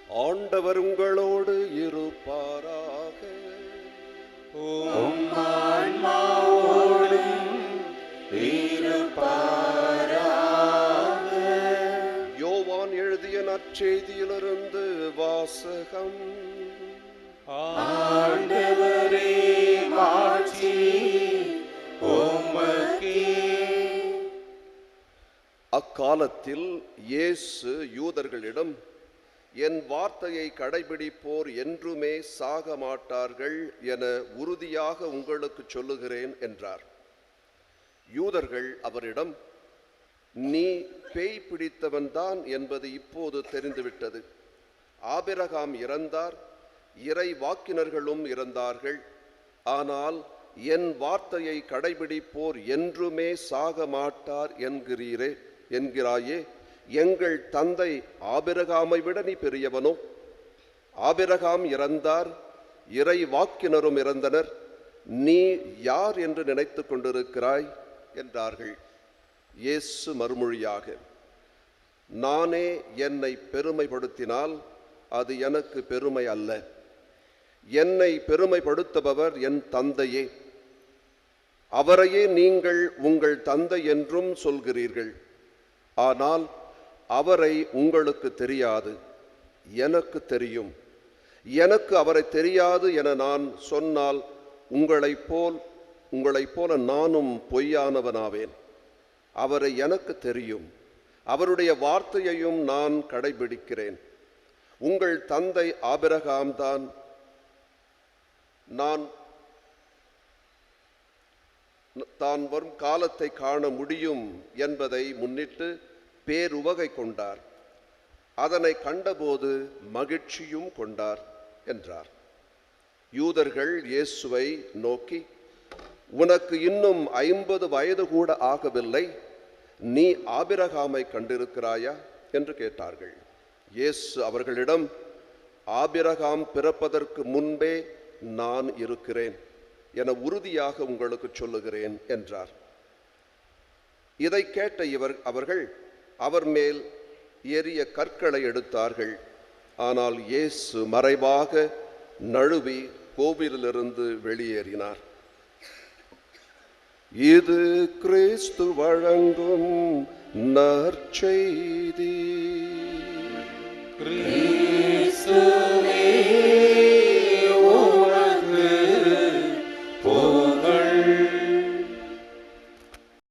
ஆண்டவர் உங்களோடு இருப்பாராக. யோவான் எழுதிய நற்செய்தியிலிருந்து வாசகம். ஆண்டவரே மாட்சி உமக்கே. அக்காலத்தில் இயேசு யூதர்களிடம், என் வார்த்தையை கடைபிடிப்போர் என்றுமே சாக மாட்டார்கள் என உறுதியாக உங்களுக்கு சொல்லுகிறேன் என்றார். யூதர்கள் அவரிடம், நீ பேய் பிடித்தவன்தான் என்பது இப்போது தெரிந்துவிட்டது. ஆபிரகாம் இறந்தார், இறை வாக்கினர்களும் இறந்தார்கள். ஆனால் என் வார்த்தையை கடைபிடிப்போர் என்றுமே சாக மாட்டார் என்கிறாயே, எங்கள் தந்தை ஆபிரகாமை விட நீ பெரியவனோ? ஆபிரகாம் இறந்தார், இறை வாக்கினரும் இறந்தனர். நீ யார் என்று நினைத்து கொண்டிருக்கிறாய் என்றார்கள். இயேசு மறுமொழியாக, நானே என்னை பெருமைப்படுத்தினால் அது எனக்கு பெருமை அல்ல. என்னை பெருமைப்படுத்துபவர் என் தந்தையே. அவரையே நீங்கள் உங்கள் தந்தை என்றும் சொல்கிறீர்கள். ஆனால் அவரை உங்களுக்கு தெரியாது, எனக்கு தெரியும். எனக்கு அவரை தெரியாது என நான் சொன்னால் உங்களைப் போல நானும் பொய்யானவனாவேன். அவரை எனக்கு தெரியும், அவருடைய வார்த்தையையும் நான் கடைபிடிக்கிறேன். உங்கள் தந்தை ஆபிரகாம் தான் வரும் காலத்தை காண முடியும் என்பதை முன்னிட்டு பேருவகை கொண்டார். அதனை கண்டபோது மகிழ்ச்சியும் கொண்டார் என்றார். யூதர்கள் இயேசுவை நோக்கி, உனக்கு இன்னும் 50 வயது கூட ஆகவில்லை, நீ ஆபிரகாமை கண்டிருக்கிறாயா என்று கேட்டார்கள். இயேசு அவர்களிடம், ஆபிரகாம் பிறப்பதற்கு முன்பே நான் இருக்கிறேன் என உறுதியாக உங்களுக்கு சொல்லுகிறேன் என்றார். இதை கேட்ட அவர்கள் அவர் மேல் எரிய கற்களை எடுத்தார்கள். ஆனால் இயேசு மறைவாக நழுவி கோவிலிலிருந்து வெளியேறினார். இது கிறிஸ்து வழங்கும் நற்செய்தி. கிறிஸ்துவே